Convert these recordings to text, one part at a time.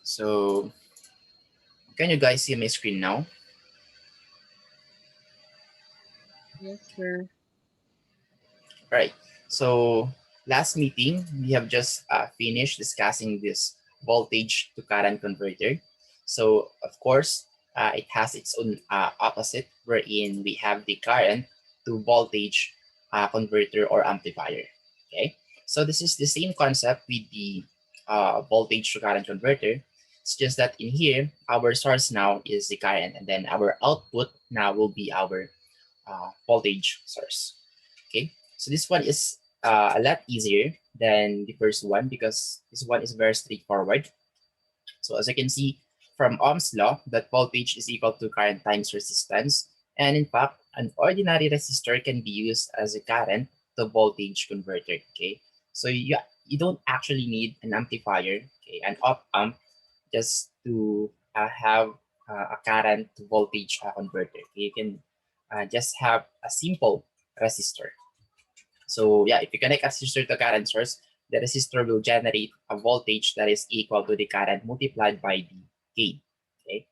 So can you guys see my screen now? Yes, sir. Right. So last meeting, we have just finished discussing this voltage to current converter. So of course, it has its own opposite, wherein we have the current to voltage converter or amplifier. Okay. So this is the same concept with the voltage to current converter. It's just that in here, our source now is the current, and then our output now will be our voltage source. Okay, so this one is a lot easier than the first one because this one is very straightforward. So as you can see from Ohm's law, that voltage is equal to current times resistance. And in fact, an ordinary resistor can be used as a current to voltage converter. Okay, so you don't actually need an amplifier, okay, an op amp, just to have a current to voltage converter. Okay? You can just have a simple resistor. So yeah, if you connect a resistor to current source, the resistor will generate a voltage that is equal to the current multiplied by the gain, okay,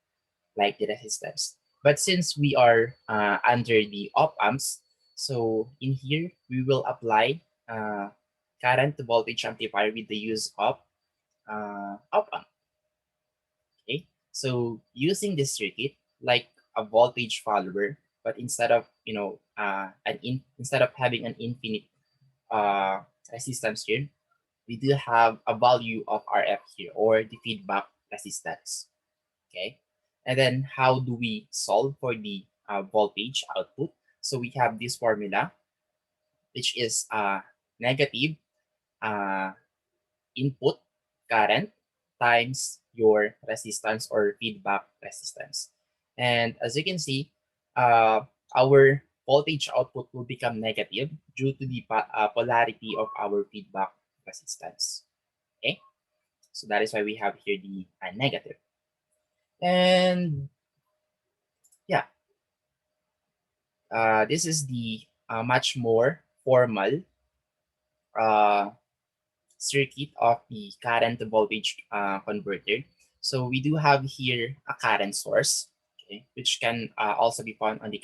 like the resistance. But since we are under the op amps, so in here we will apply current to voltage amplifier with the use of op amp. Okay, so using this circuit like a voltage follower, but instead of instead of having an infinite uh, resistance here, we do have a value of RF here, or the feedback resistance. Okay, and then how do we solve for the voltage output? So we have this formula, which is negative uh, input current times your resistance or feedback resistance. And as you can see, our voltage output will become negative due to the polarity of our feedback resistance. Okay, so that is why we have here the negative. And yeah, this is the much more formal uh, circuit of the current to voltage converter. So we do have here a current source, okay, which can also be found on the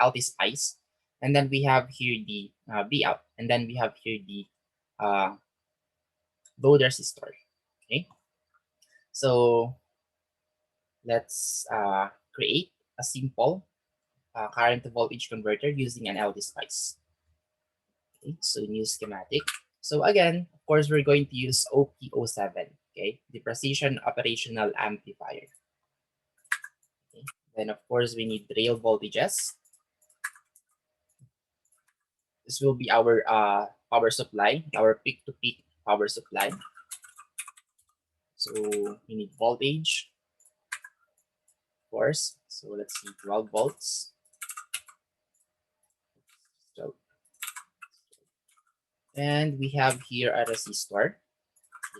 LT spice. And then we have here the V out, and then we have here the uh, load resistor. Okay, so let's create a simple current to voltage converter using an LT spice. Okay, so new schematic. So again, of course, we're going to use OP07, okay, the precision operational amplifier. Okay. Then of course we need rail voltages. This will be our power supply, our peak to peak power supply. So we need voltage, of course. So let's see, 12 volts. So, and we have here a resistor,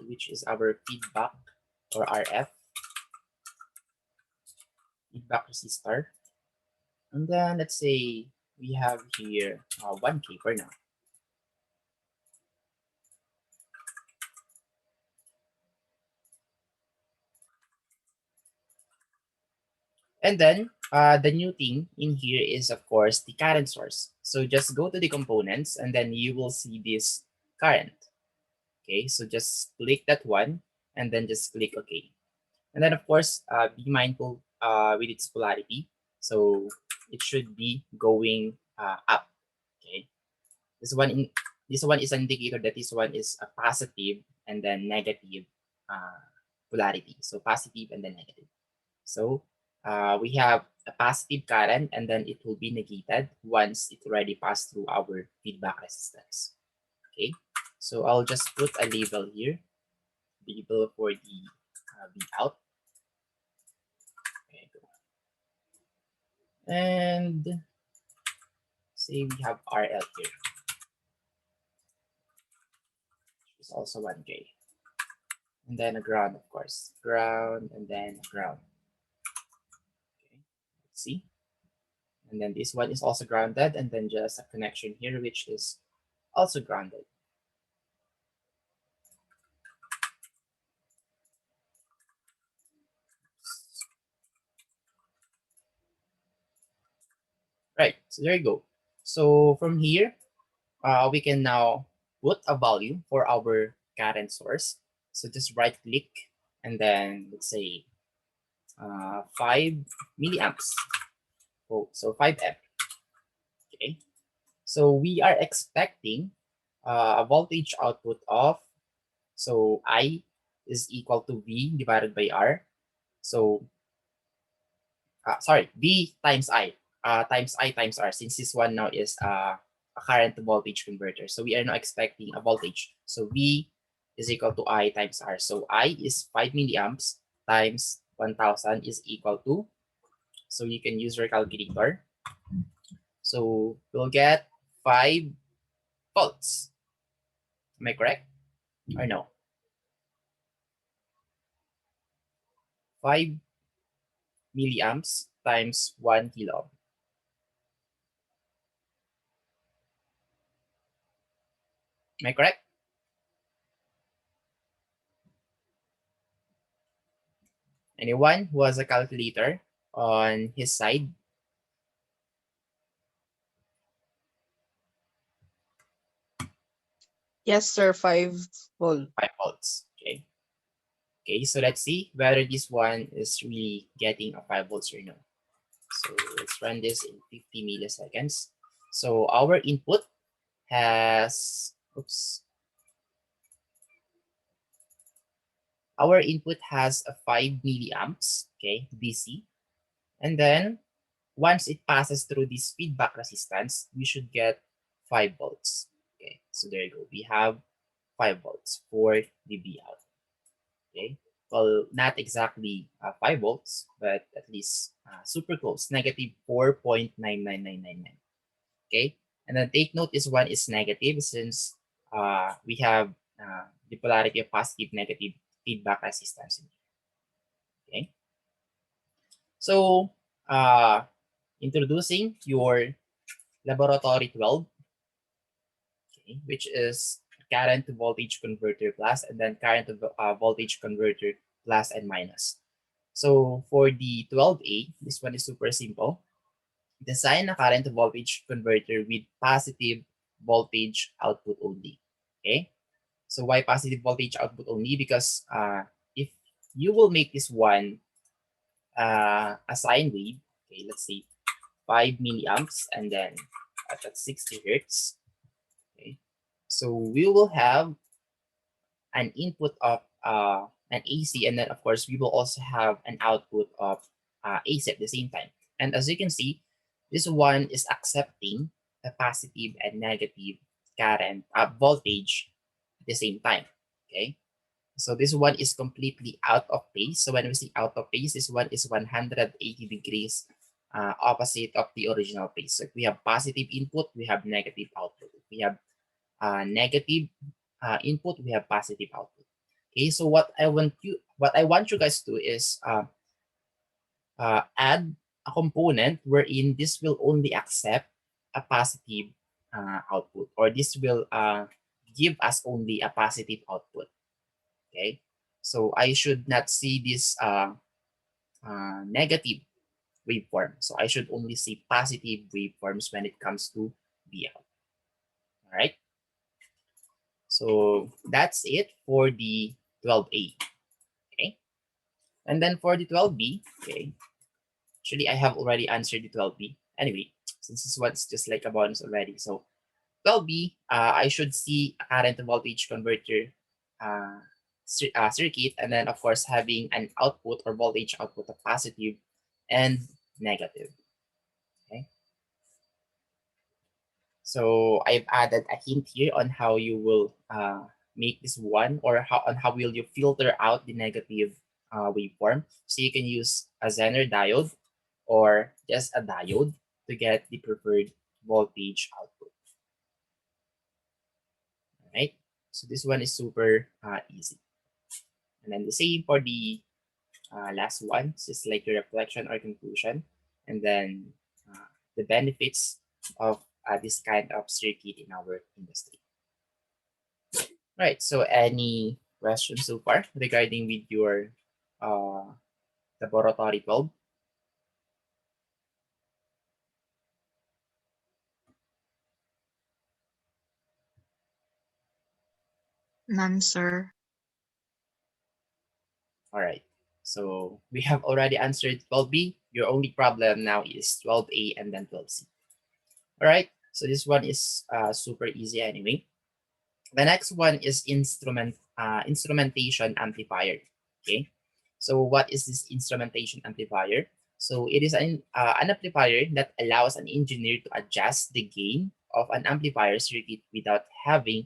which is our feedback or RF feedback resistor. And then let's say we have here 1K for now. And then the new thing in here is, of course, the current source. So just go to the components and then you will see this current. Okay, so just click that one and then just click OK. And then, of course, be mindful with its polarity. So it should be going up. Okay, this one in this one is an indicator that this one is a positive and then negative uh, polarity. So positive and then negative. So we have a positive current and then it will be negated once it already passed through our feedback resistance. Okay, so I'll just put a label here, label for the V out. Okay, and say we have RL here, which is also 1K. And then a ground, of course. Ground and then ground. Okay, let's see. And then this one is also grounded, and then just a connection here, which is also grounded. So there you go. So from here, we can now put a value for our current source. So just right click and then let's say 5 milliamps. Oh, so 5 amp. Okay. So we are expecting a voltage output of, so I is equal to V divided by R. So sorry, V times I times R, since this one now is a current to voltage converter. So we are now expecting a voltage. So V is equal to I times R. So I is 5 milliamps times 1000 is equal to, so you can use your calculator. So we'll get 5 volts. Am I correct or no? 5 milliamps times 1 kilo. Am I correct? Anyone who has a calculator on his side? Yes, sir. 5 volt. 5 volts. Okay. Okay, so let's see whether this one is really getting a 5 volts or no. So let's run this in 50 milliseconds. So our input has, oops, our input has a 5 milliamps, okay, DC. And then once it passes through this feedback resistance, we should get 5 volts. Okay, so there you go. We have 5 volts for the V out. Okay, well, not exactly 5 volts, but at least super close, negative 4.99999. Okay, and then take note this one is negative since we have the polarity of positive negative feedback resistance in here. Okay, so introducing your laboratory 12, okay, which is current to voltage converter plus and then current to voltage converter plus and minus. So for the 12A, this one is super simple. Design a current to voltage converter with positive voltage output only. Okay. So why positive voltage output only? Because if you will make this one a sine wave, okay, let's say 5 milliamps and then at 60 hertz. Okay. So we will have an input of an AC, and then of course we will also have an output of AC at the same time. And as you can see, this one is accepting a positive and negative current voltage at the same time. Okay, so this one is completely out of phase. So when we say out of phase, this one is 180 degrees opposite of the original phase. So if we have positive input, we have negative output. If we have negative input, we have positive output. Okay, so what I want you guys to do is add a component wherein this will only accept a positive output, or this will give us only a positive output. Okay, so I should not see this negative waveform. So I should only see positive waveforms when it comes to V out. All right. So that's it for the 12A. Okay. And then for the 12B, okay. Actually, I have already answered the 12B. Anyway, since this one's just like a bonus already. So 12B, I should see a current to voltage converter circuit, and then of course having an output or voltage output of positive and negative. Okay. So I've added a hint here on how you will make this one, or how will you filter out the negative waveform. So you can use a Zener diode or just a diode to get the preferred voltage output. All right. So this one is super easy. And then the same for the last one. It's just like the reflection or conclusion. And then the benefits of this kind of circuit in our industry. Right. So any questions so far regarding with your uh, laboratory 12? None, sir. All right. So we have already answered 12B. Your only problem now is 12A and then 12C. All right. So this one is super easy anyway. The next one is instrumentation amplifier. Okay. So what is this instrumentation amplifier? So it is an amplifier that allows an engineer to adjust the gain of an amplifier circuit without having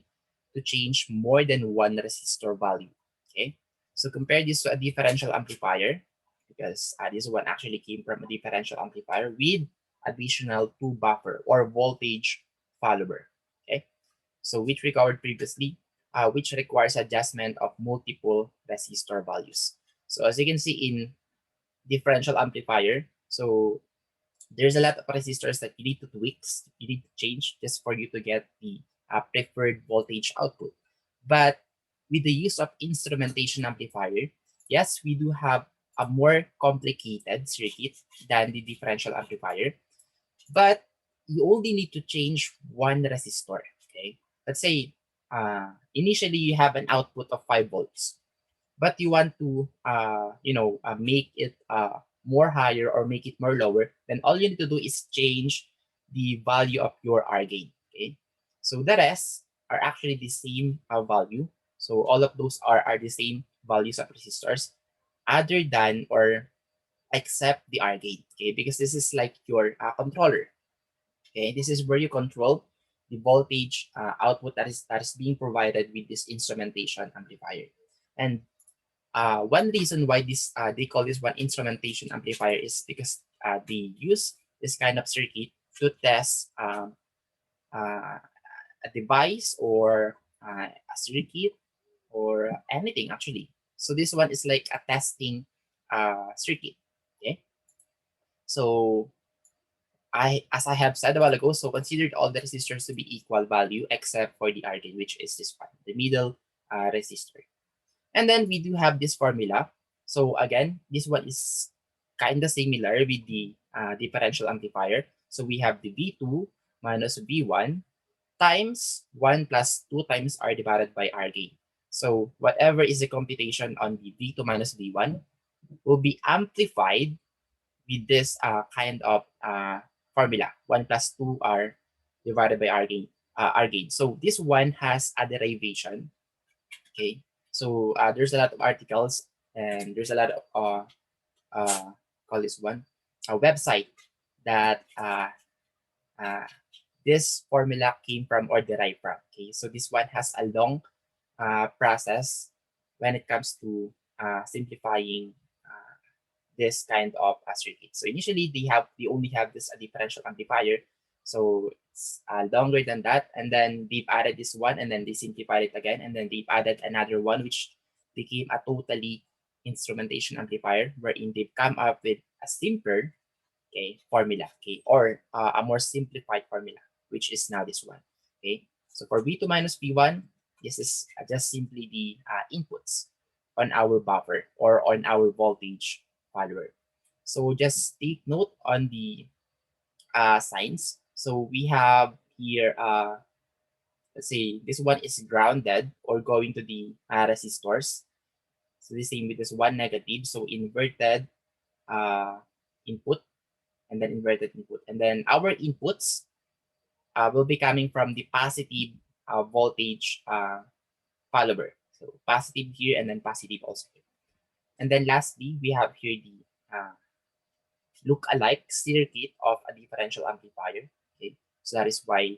to change more than one resistor value. Okay. So compare this to a differential amplifier, because this one actually came from a differential amplifier with additional two buffer or voltage follower. Okay. So which we covered previously, which requires adjustment of multiple resistor values. So as you can see in differential amplifier, so there's a lot of resistors that you need to tweak, you need to change just for you to get the preferred voltage output. But with the use of instrumentation amplifier, yes, we do have a more complicated circuit than the differential amplifier, but you only need to change one resistor. Okay, let's say initially you have an output of 5 volts, but you want to make it more higher or make it more lower, then all you need to do is change the value of your R gain. Okay, so the rest are actually the same value. So all of those are the same values of resistors, other than or except the R gain. Okay, because this is like your controller. Okay, this is where you control the voltage output that is being provided with this instrumentation amplifier. And one reason why this they call this one instrumentation amplifier is because they use this kind of circuit to test a device or a circuit or anything actually. So this one is like a testing circuit. Okay, so as I have said a while ago, so considered all the resistors to be equal value except for the R gain, which is this one, the middle resistor. And then we do have this formula. So again, this one is kind of similar with the differential amplifier. So we have the V2 minus V1 times 1 plus 2 times R divided by R gain. So whatever is the computation on the V2 minus V1 will be amplified with this kind of formula, 1 plus 2R divided by R gain. So this one has a derivation. Okay, so there's a lot of articles and there's a lot of uh, call this one a website that uh, this formula came from or derived from. Okay, so this one has a long process when it comes to simplifying this kind of circuit. So initially they only have this differential amplifier, so it's longer than that, and then they've added this one, and then they simplified it again, and then they've added another one, which became a totally instrumentation amplifier, wherein they've come up with a simpler formula, or a more simplified formula, which is now this one. Okay, so for V2 minus V1, this is just simply the inputs on our buffer or on our voltage follower. So just take note on the signs. So we have here, let's say this one is grounded or going to the resistors. So the same with this one negative. So inverted uh, input and then inverted input. And then our inputs will be coming from the positive voltage follower. So positive here and then positive also here. And then lastly, we have here the look-alike circuit of a differential amplifier. Okay, so that is why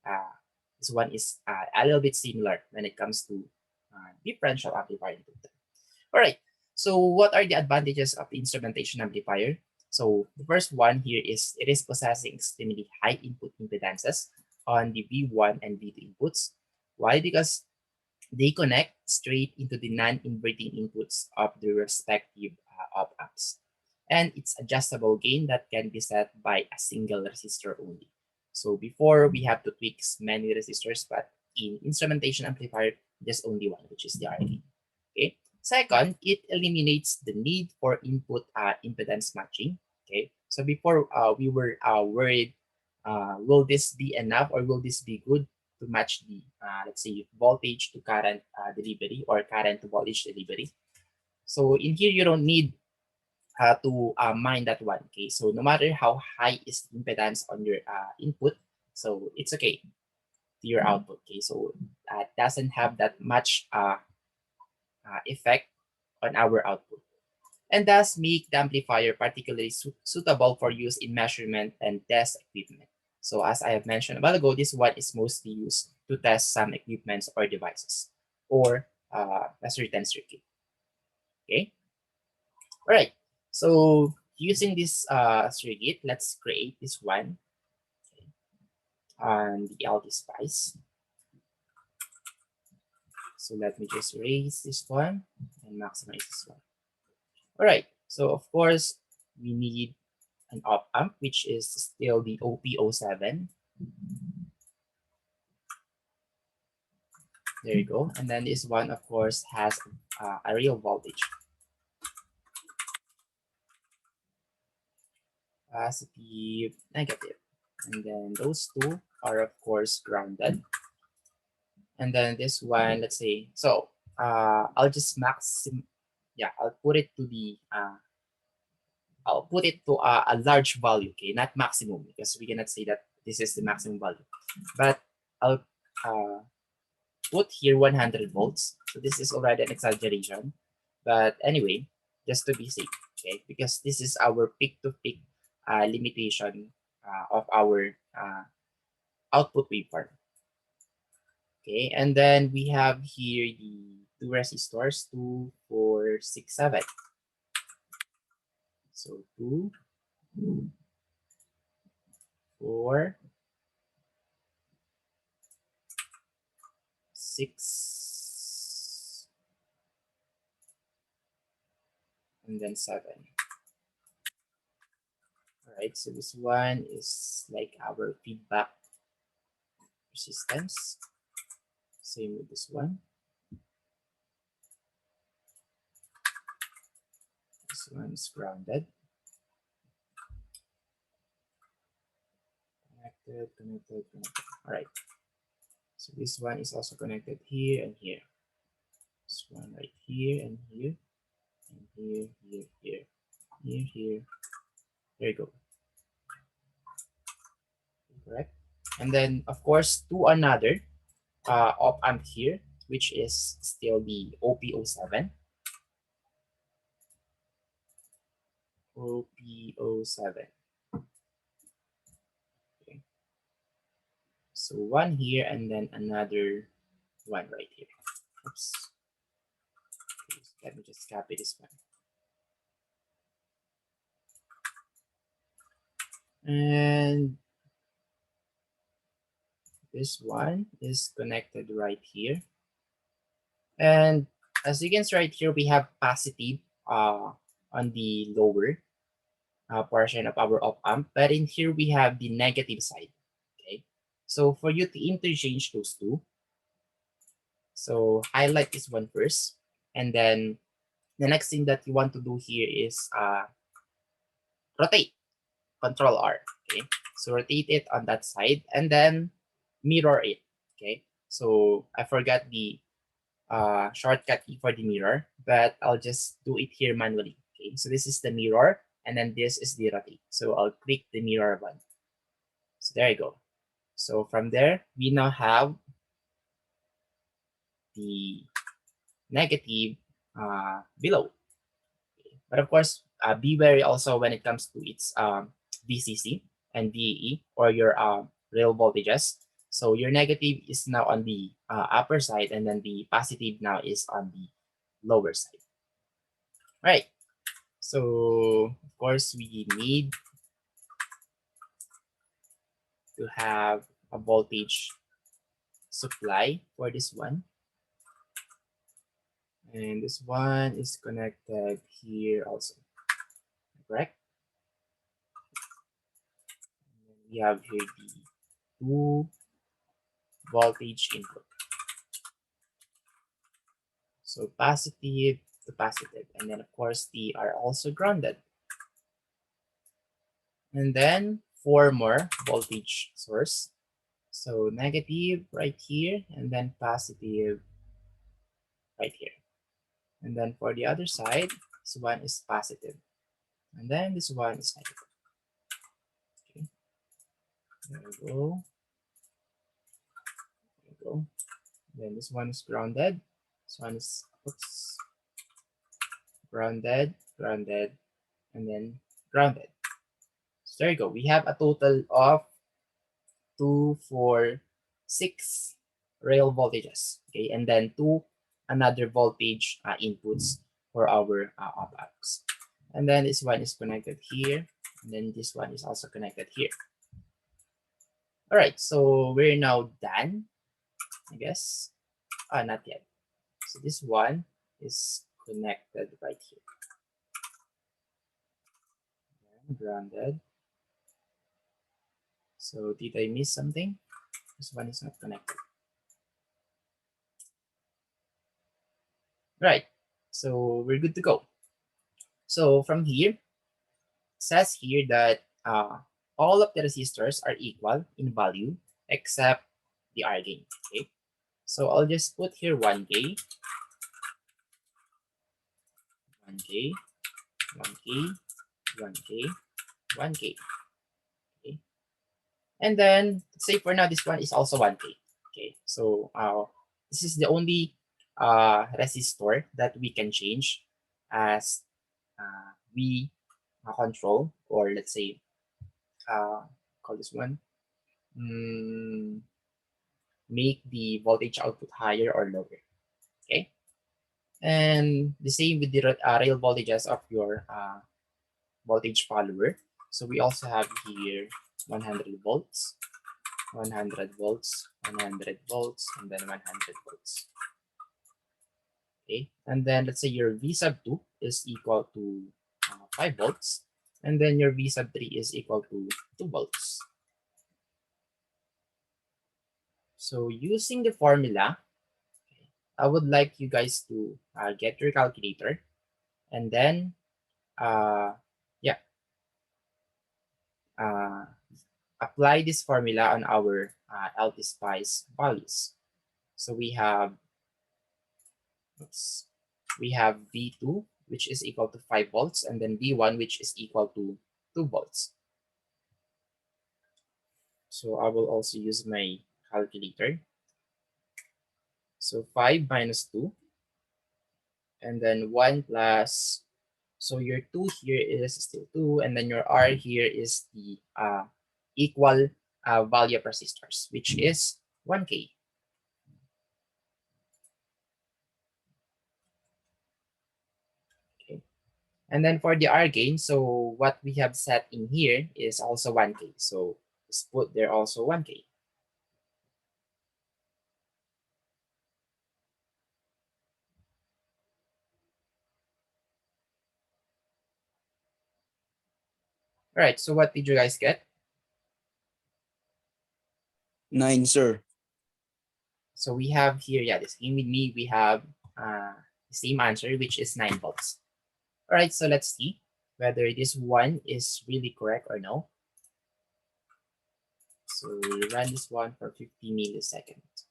uh, this one is a little bit similar when it comes to differential amplifier. All right, so what are the advantages of the instrumentation amplifier? So the first one here is it is possessing extremely high input impedances on the V1 and V2 inputs. Why? Because they connect straight into the non-inverting inputs of the respective op-amps. And it's adjustable gain that can be set by a single resistor only. So before we have to tweak many resistors, but in instrumentation amplifier, just only one, which is the R gain. Okay. Second, it eliminates the need for input impedance matching. Okay. So before we were worried, will this be enough or will this be good? to match the, let's say, voltage to current delivery or current to voltage delivery. So in here, you don't need to mind that one. Okay, so no matter how high is the impedance on your input, so it's okay to your output. Okay, so that doesn't have that much effect on our output, and thus make the amplifier particularly suitable for use in measurement and test equipment. So as I have mentioned a while ago, this one is mostly used to test some equipments or devices or a certain circuit. Okay, all right. So using this circuit, let's create this one on the LT Spice. So let me just erase this one and maximize this one. All right. So of course, we need an op amp, which is still the OP07. There you go. And then this one, of course, has a real voltage. Positive, negative. And then those two are, of course, grounded. And then this one, let's say, so I'll just I'll put it to the, I'll put it to a large value, okay, not maximum, because we cannot say that this is the maximum value. But I'll put here 100 volts. So this is already an exaggeration. But anyway, just to be safe, okay, because this is our peak-to-peak limitation of our output waveform. Okay, and then we have here the two resistors, 2, 4, 6, 7. So 2, 4, 6, and then 7. All right, so this one is like our feedback resistance. Same with this one. This one is grounded. Connected, connected, connected. All right. So this one is also connected here and here. This one right here and here, and here, here, here, here, here. There you go. Correct. And then, of course, to another op amp here, which is still the OP07. OP07. Okay. So one here and then another one right here. Oops. Okay, so let me just copy this one. And this one is connected right here. And as you can see right here, we have positive on the lower portion of our op amp, but in here we have the negative side. Okay, so for you to interchange those two, so highlight this one first, and then the next thing that you want to do here is rotate, Control R. Okay, so rotate it on that side and then mirror it. Okay, so I forgot the shortcut key for the mirror, but I'll just do it here manually. Okay, so this is the mirror, and then this is the rotate. So I'll click the mirror one. So there you go. So from there, we now have the negative below. Okay. But of course, be wary also when it comes to its VCC and VAE or your real voltages. So your negative is now on the upper side, and then the positive now is on the lower side. Right. So of course we need to have a voltage supply for this one. And this one is connected here also. Correct? And then we have here the 2 voltage input. So positive to positive. And then of course they are also grounded. And then 4 more voltage source. So negative right here, and then positive right here. And then for the other side, this one is positive. And then this one is negative. Okay, there we go. There we go. Then this one is grounded. This one is, oops, grounded, grounded, and then grounded. So there you go. We have a total of 2, 4, 6 rail voltages. Okay, and then 2 another voltage inputs for our op-amps. And then this one is connected here, and then this one is also connected here. All right, so we're now done, I guess. Not yet. So this one is connected right here. And grounded. So did I miss something? This one is not connected. Right, so we're good to go. So from here, it says here that all of the resistors are equal in value except the R gain. Okay, so I'll just put here 1K, 1K, 1K, 1K, 1K. Okay, and then say for now this one is also 1K. Okay, so this is the only resistor that we can change as we control, or let's say call this one, make the voltage output higher or lower. Okay, and the same with the rail voltages of your voltage follower. So we also have here 100 volts, 100 volts, 100 volts, and then 100 volts. Okay, and then let's say your V sub 2 is equal to 5 volts, and then your V sub 3 is equal to 2 volts. So using the formula, I would like you guys to get your calculator, and then yeah, apply this formula on our LT Spice values. So we have, oops, we have V2, which is equal to 5 volts, and then V1, which is equal to 2 volts. So I will also use my calculator. So 5 minus 2, and then 1 plus, so your 2 here is still 2, and then your R here is the equal value of resistors, which is 1K. Okay. And then for the R gain, so what we have set in here is also 1K. So let's put there also 1K. All right, so what did you guys get? 9, sir. So we have here, yeah, the same with me, we have the same answer, which is 9 volts. All right, so let's see whether this one is really correct or no. So we run this one for 50 milliseconds.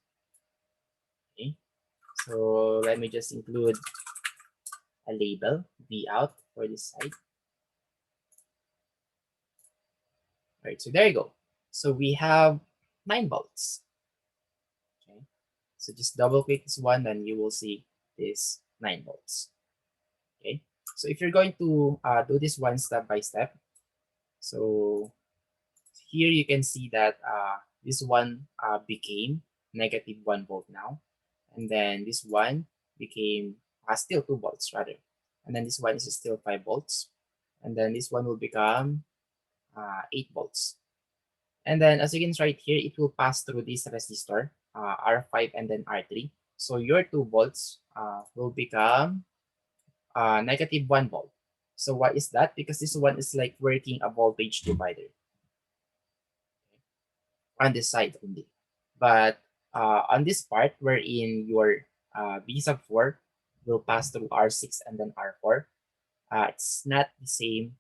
Okay, so let me just include a label, V out, for this side. All right, so there you go. So we have 9 volts. Okay, so just double click this one, then you will see this 9 volts. Okay, so if you're going to do this one step by step, so here you can see that this one became negative 1 volt now, and then this one became still 2 volts rather, and then this one is still 5 volts, and then this one will become 8 volts. And then as you can see right here, it will pass through this resistor, R5 and then R3. So your 2 volts will become negative 1 volt. So why is that? Because this one is like working a voltage divider on this side only. But on this part wherein your V sub 4 will pass through R6 and then R4, it's not the same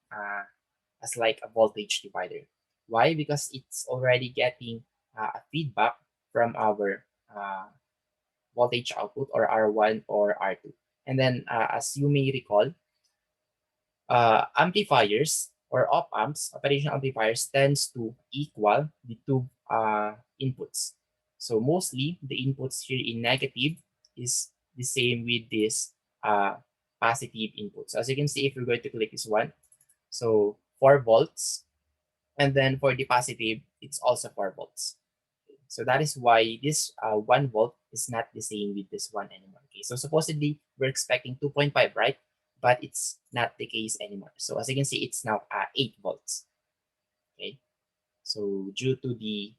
as like a voltage divider. Why? Because it's already getting a feedback from our voltage output or R1 or R2. And then as you may recall, amplifiers or op amps, operational amplifiers tends to equal the two inputs. So mostly the inputs here in negative is the same with this positive input. So as you can see, if we're going to click this one, so 4 volts, and then for the positive, it's also 4 volts. So that is why this 1 volt is not the same with this one anymore. Okay, so supposedly we're expecting 2.5, right? But it's not the case anymore. So as you can see, it's now 8 volts. Okay, so due to the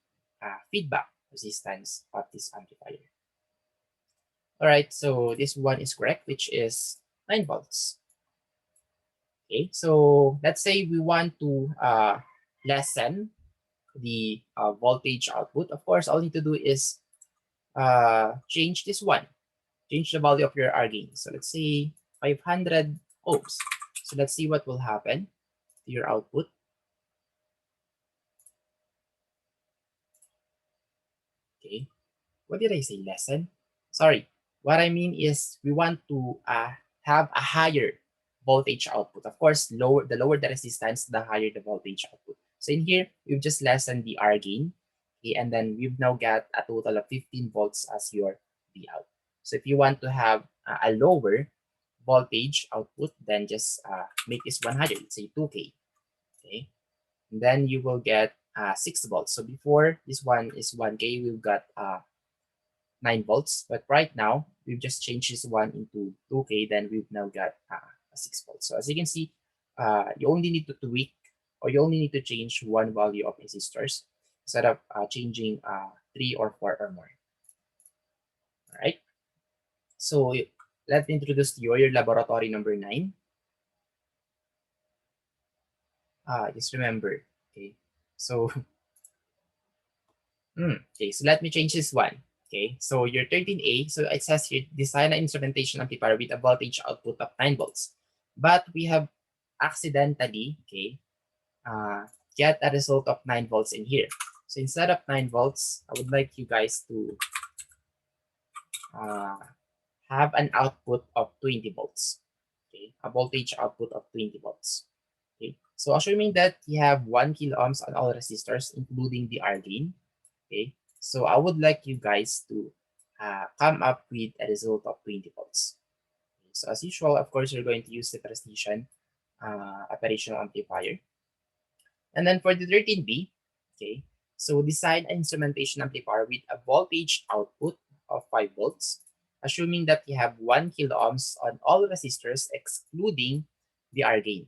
feedback resistance of this amplifier. All right, so this one is correct, which is 9 volts. Okay, so let's say we want to lessen the voltage output. Of course, all you need to do is change this one, change the value of your R gain. So let's say 500 ohms. So let's see what will happen to your output. Okay, what did I say? Lessen? Sorry, what I mean is we want to have a higher voltage output. Of course, the lower the resistance, the higher the voltage output. So in here, we've just lessened the R gain. Okay, and then we've now got a total of 15 volts as your V out. So if you want to have a lower voltage output, then just make this 100, let's say 2K. Okay, and then you will get 6 volts. So before this one is 1K, we've got 9 volts, but right now we've just changed this one into 2K, then we've now got 6 volts. So as you can see, you only need to tweak, or you only need to change one value of resistors instead of changing 3 or 4 or more. All right, so let's introduce to you your laboratory number 9. Just remember, okay, so okay, so let me change this one. Okay, so your 13A, so it says here, design an instrumentation amplifier with a voltage output of 9 volts. But we have accidentally, okay, get a result of 9 volts in here. So instead of 9 volts, I would like you guys to have an output of 20 volts. Okay, a voltage output of 20 volts. Okay, so assuming that you have 1 kilo ohms on all resistors, including the R gain. Okay, so I would like you guys to come up with a result of 20 volts. Okay, so as usual, of course, you're going to use the precision operational amplifier. And then for the 13B, okay, so design an instrumentation amplifier with a voltage output of 5 volts, assuming that you have 1 kilo ohms on all resistors, excluding the R gain.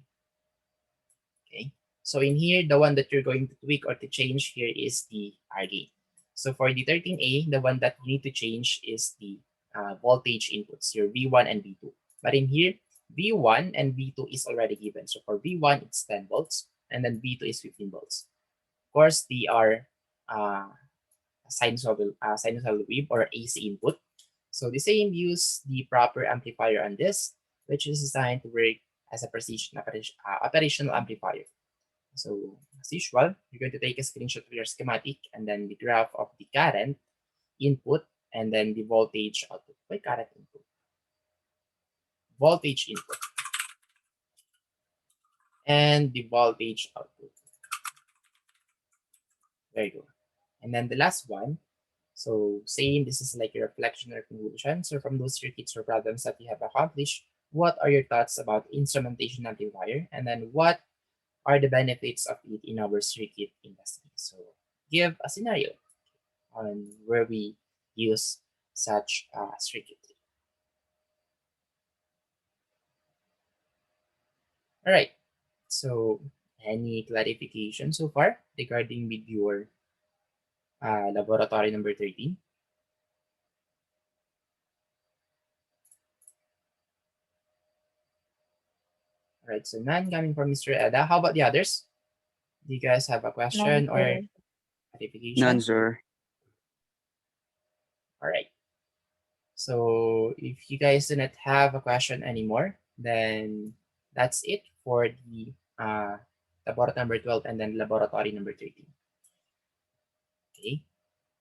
Okay, so in here, the one that you're going to tweak or to change here is the R gain. So for the 13A, the one that you need to change is the voltage inputs, your V1 and V2. But in here, V1 and V2 is already given. So for V1, it's 10 volts, and then V2 is 15 volts. Of course, they are sinusoidal wave or AC input. So the same use the proper amplifier on this, which is designed to work as a precision operational amplifier. So as usual, you're going to take a screenshot of your schematic and then the graph of the current input and then the voltage output. By current input, voltage input, and the voltage output. There you go. And then the last one, so same, this is like a reflection or conclusion. So from those circuits or problems that you have accomplished, what are your thoughts about instrumentation amplifier? And then what are the benefits of it in our circuit industry? So give a scenario on where we use such circuitry. All right, so any clarification so far regarding with your laboratory number 13? All right, so none coming from Mr. Eda. How about the others? Do you guys have a None, question or sir. None, clarification? sir. All right. So if you guys do not have a question anymore, then that's it for the laboratory number 12 and then laboratory number 13. Okay.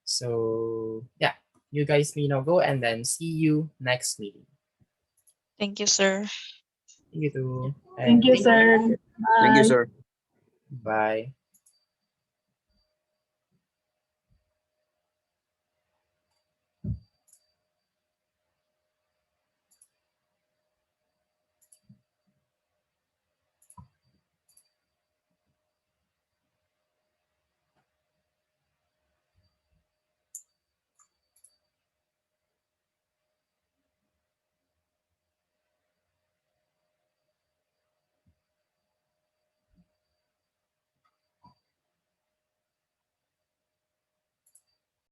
So yeah, you guys may now go, and then see you next meeting. Thank you, sir. You too. Thank And you, sir. Thank you, Bye. sir. bye.